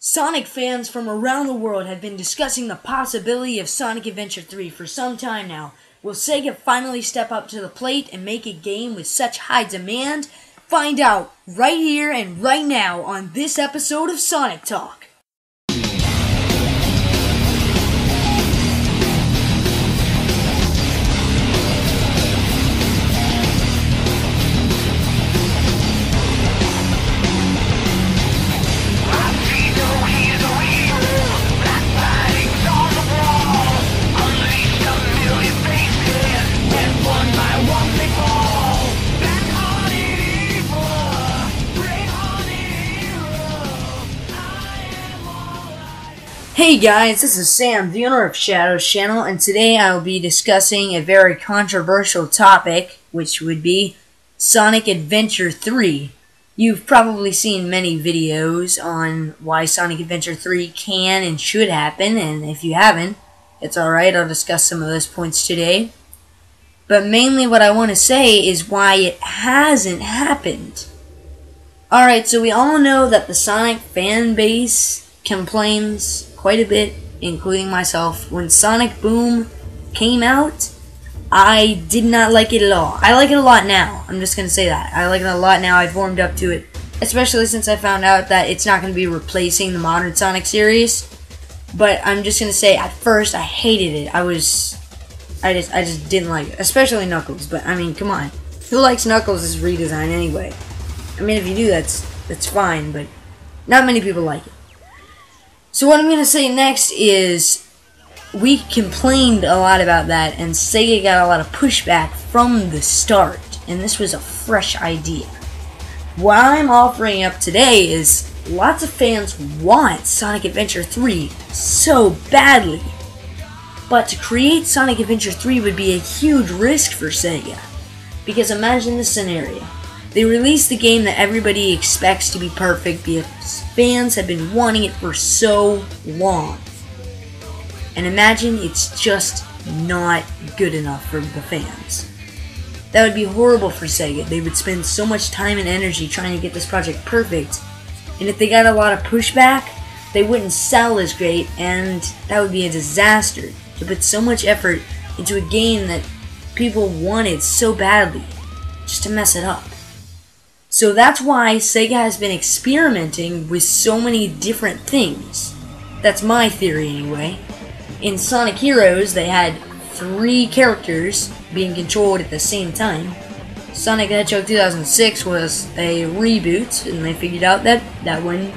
Sonic fans from around the world have been discussing the possibility of Sonic Adventure 3 for some time now. Will Sega finally step up to the plate and make a game with such high demand? Find out right here and right now on this episode of Sonic Talk. Hey guys, this is Sam, the owner of Shadows Channel, and today I will be discussing a very controversial topic, which would be Sonic Adventure 3. You've probably seen many videos on why Sonic Adventure 3 can and should happen, and if you haven't, it's alright, I'll discuss some of those points today. But mainly what I want to say is why it hasn't happened. Alright, so we all know that the Sonic fan base complains quite a bit, including myself. When Sonic Boom came out, I did not like it at all. I like it a lot now. I'm just going to say that. I like it a lot now. I've warmed up to it, especially since I found out that it's not going to be replacing the modern Sonic series. But I'm just going to say, at first, I hated it. I just didn't like it, especially Knuckles. But, I mean, come on. Who likes Knuckles' redesign anyway? I mean, if you do, that's fine, but not many people like it. So what I'm going to say next is, we complained a lot about that, and Sega got a lot of pushback from the start, and this was a fresh idea. What I'm offering up today is, lots of fans want Sonic Adventure 3 so badly, but to create Sonic Adventure 3 would be a huge risk for Sega, because imagine this scenario. They released the game that everybody expects to be perfect because fans have been wanting it for so long. And imagine it's just not good enough for the fans. That would be horrible for Sega. They would spend so much time and energy trying to get this project perfect. And if they got a lot of pushback, they wouldn't sell as great, and that would be a disaster to put so much effort into a game that people wanted so badly, just to mess it up. So that's why Sega has been experimenting with so many different things. That's my theory anyway. In Sonic Heroes, they had 3 characters being controlled at the same time. Sonic the Hedgehog 2006 was a reboot, and they figured out that that one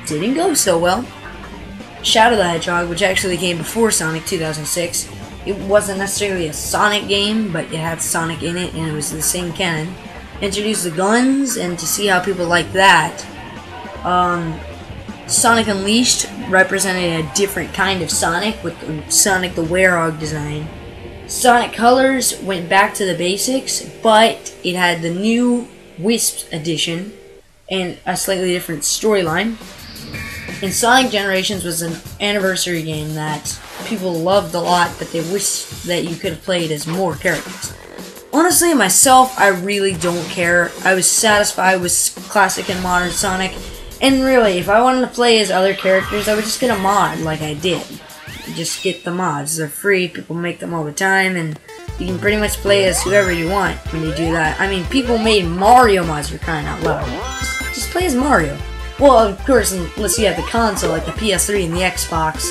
didn't go so well. Shadow the Hedgehog, which actually came before Sonic 2006, it wasn't necessarily a Sonic game, but it had Sonic in it, and it was the same canon. Introduce the guns, and to see how people like that. Sonic Unleashed represented a different kind of Sonic with Sonic the Werehog design. Sonic Colors went back to the basics, but it had the new Wisp edition and a slightly different storyline. And Sonic Generations was an anniversary game that people loved a lot, but they wish that you could have played as more characters. Honestly, myself, I really don't care. I was satisfied with classic and modern Sonic, and really, if I wanted to play as other characters, I would just get a mod like I did. Just get the mods. They're free, people make them all the time, and you can pretty much play as whoever you want when you do that. I mean, people made Mario mods for crying out loud. Just play as Mario. Well, of course, unless you have the console, like the PS3 and the Xbox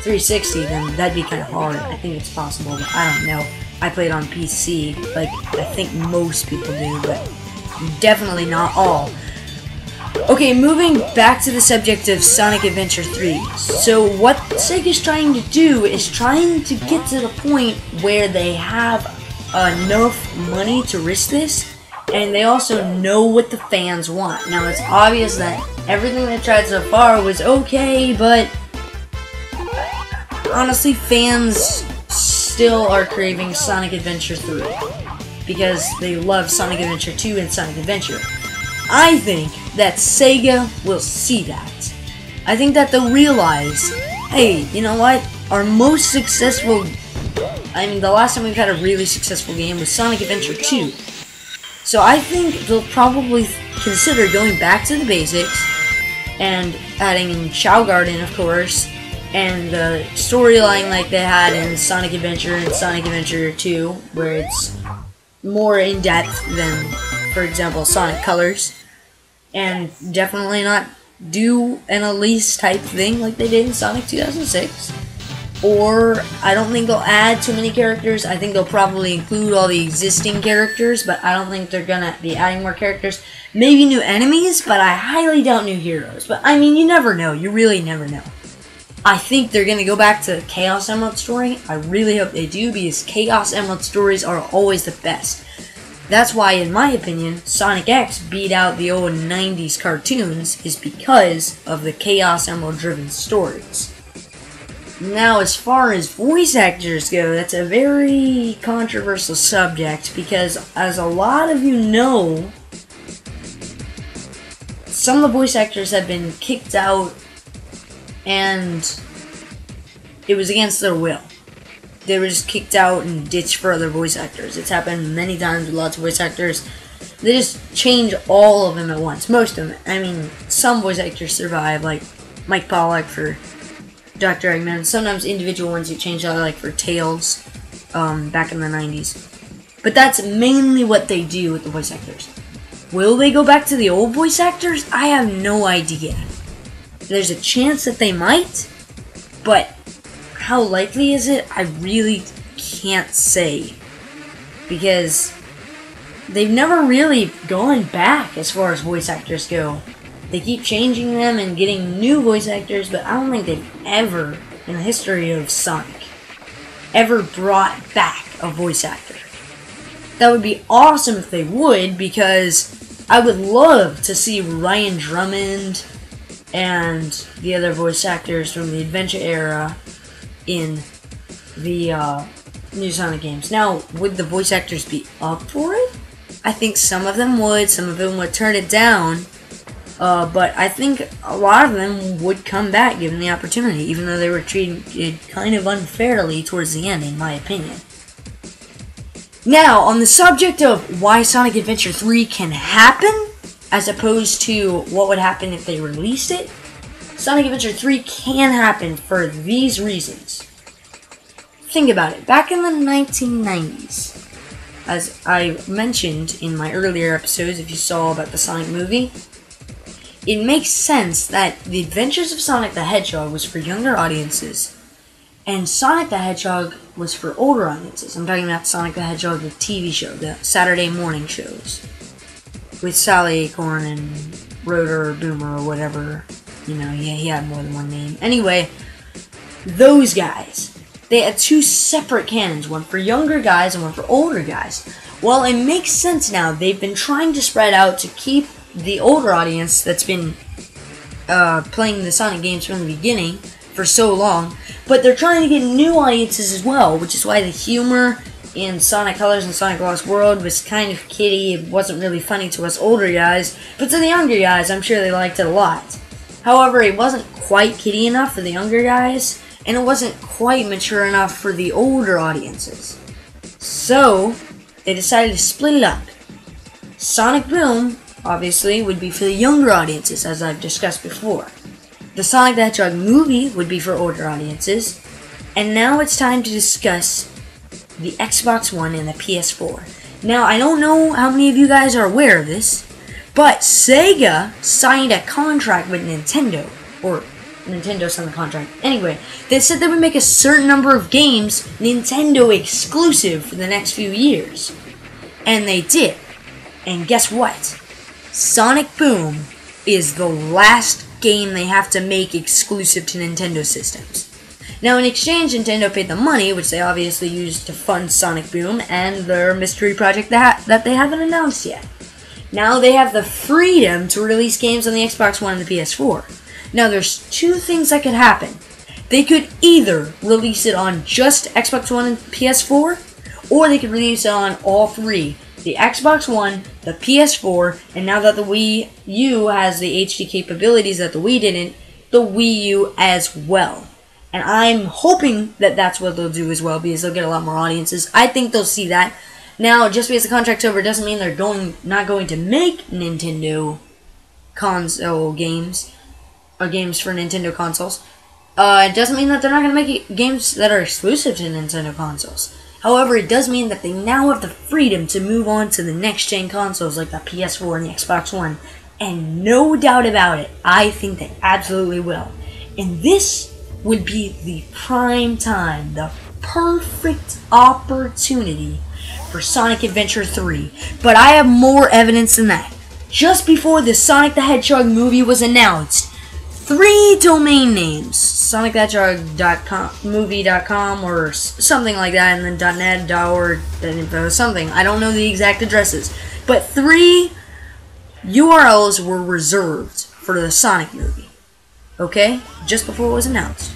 360, then that'd be kind of hard. I think it's possible, but I don't know. I played on PC, like I think most people do, but definitely not all. Okay, moving back to the subject of Sonic Adventure 3. So what Sega's trying to do is trying to get to the point where they have enough money to risk this, and they also know what the fans want. Now it's obvious that everything they tried so far was okay, but honestly, fans still are craving Sonic Adventure 3 because they love Sonic Adventure 2 and Sonic Adventure. I think that Sega will see that. I think that they'll realize, hey, you know what? Our most successful, the last time we've had a really successful game was Sonic Adventure 2. So I think they'll probably consider going back to the basics and adding in Chao Garden, of course, and the storyline like they had in Sonic Adventure and Sonic Adventure 2, where it's more in-depth than, for example, Sonic Colors, and definitely not do an Elise type thing like they did in Sonic 2006. Or, I don't think they'll add too many characters. I think they'll probably include all the existing characters, but I don't think they're gonna be adding more characters. Maybe new enemies, but I highly doubt new heroes. But, I mean, you never know. You really never know. I think they're gonna go back to the Chaos Emerald story. I really hope they do, because Chaos Emerald stories are always the best. That's why, in my opinion, Sonic X beat out the old 90s cartoons, is because of the Chaos Emerald driven stories. Now, as far as voice actors go, that's a very controversial subject, because as a lot of you know, some of the voice actors have been kicked out and it was against their will. They were just kicked out and ditched for other voice actors. It's happened many times with lots of voice actors. They just change all of them at once. Most of them. I mean, some voice actors survive, like Mike Pollock for Dr. Eggman. Sometimes individual ones you change out, like for Tails, back in the 90s. But that's mainly what they do with the voice actors. Will they go back to the old voice actors? I have no idea. There's a chance that they might, but how likely is it? I really can't say, because they've never really gone back as far as voice actors go. They keep changing them and getting new voice actors, but I don't think they've ever, in the history of Sonic, ever brought back a voice actor. That would be awesome if they would, because I would love to see Ryan Drummond and the other voice actors from the Adventure era in the new Sonic games. Now, would the voice actors be up for it? I think some of them would, some of them would turn it down. But I think a lot of them would come back given the opportunity, even though they were treated kind of unfairly towards the end, in my opinion. Now, on the subject of why Sonic Adventure 3 can happen, as opposed to what would happen if they released it, Sonic Adventure 3 can happen for these reasons. Think about it. Back in the 1990s, as I mentioned in my earlier episodes, if you saw about the Sonic movie, it makes sense that The Adventures of Sonic the Hedgehog was for younger audiences, and Sonic the Hedgehog was for older audiences. I'm talking about Sonic the Hedgehog, the TV show, the Saturday morning shows, with Sally Acorn and Rotor or Boomer or whatever. You know, yeah, he had more than one name. Anyway, those guys, they had two separate canons, one for younger guys and one for older guys. Well, it makes sense now. They've been trying to spread out to keep the older audience that's been playing the Sonic games from the beginning for so long, but they're trying to get new audiences as well, which is why the humor in Sonic Colors and Sonic Lost World was kind of kiddie. It wasn't really funny to us older guys, but to the younger guys, I'm sure they liked it a lot. However, it wasn't quite kiddie enough for the younger guys, and it wasn't quite mature enough for the older audiences. So, they decided to split it up. Sonic Boom, obviously, would be for the younger audiences, as I've discussed before. The Sonic the Hedgehog movie would be for older audiences. And now it's time to discuss the Xbox One and the PS4. Now, I don't know how many of you guys are aware of this, but Sega signed a contract with Nintendo, or Nintendo signed the contract. Anyway, they said they would make a certain number of games Nintendo exclusive for the next few years. And they did. And guess what? Sonic Boom is the last game they have to make exclusive to Nintendo systems. Now, in exchange, Nintendo paid the money, which they obviously used to fund Sonic Boom and their mystery project that they haven't announced yet. Now they have the freedom to release games on the Xbox One and the PS4. Now, there's two things that could happen. They could either release it on just Xbox One and PS4, or they could release it on all three. The Xbox One, the PS4, and now that the Wii U has the HD capabilities that the Wii didn't, the Wii U as well. And I'm hoping that that's what they'll do as well, because they'll get a lot more audiences. I think they'll see that. Now, just because the contract's over doesn't mean they're not going to make Nintendo console games. games for Nintendo consoles. It doesn't mean that they're not going to make games that are exclusive to Nintendo consoles. However, it does mean that they now have the freedom to move on to the next-gen consoles like the PS4 and the Xbox One. And no doubt about it, I think they absolutely will. And this would be the prime time, the perfect opportunity for Sonic Adventure 3. But I have more evidence than that. Just before the Sonic the Hedgehog movie was announced, 3 domain names, sonicthehedgehog.com, or something like that, and then .net, .org, .info, something. I don't know the exact addresses. But 3 URLs were reserved for the Sonic movie. Okay? Just before it was announced.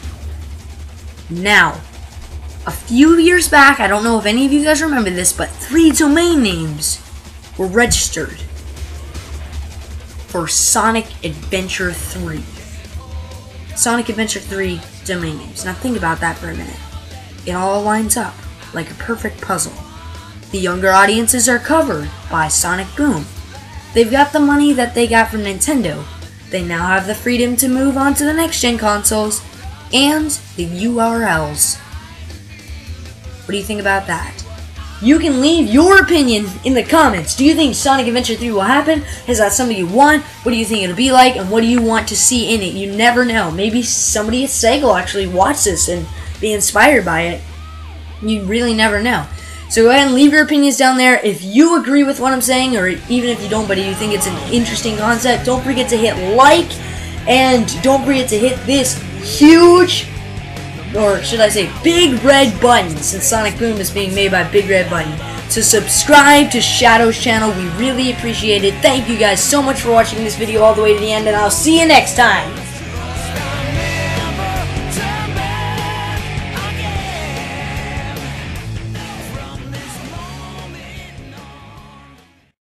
Now, a few years back, I don't know if any of you guys remember this, but 3 domain names were registered for Sonic Adventure 3. Sonic Adventure 3 domain names. Now think about that for a minute. It all lines up like a perfect puzzle. The younger audiences are covered by Sonic Boom. They've got the money that they got from Nintendo. They now have the freedom to move on to the next-gen consoles and the URLs. What do you think about that? You can leave your opinion in the comments. Do you think Sonic Adventure 3 will happen? Is that something you want? What do you think it'll be like? And what do you want to see in it? You never know. Maybe somebody at Sega will actually watch this and be inspired by it. You really never know. So go ahead and leave your opinions down there. If you agree with what I'm saying, or even if you don't, but you think it's an interesting concept, don't forget to hit like, and don't forget to hit this huge, or should I say big red button, since Sonic Boom is being made by Big Red Button, to subscribe to Shadow's channel. We really appreciate it. Thank you guys so much for watching this video all the way to the end, and I'll see you next time.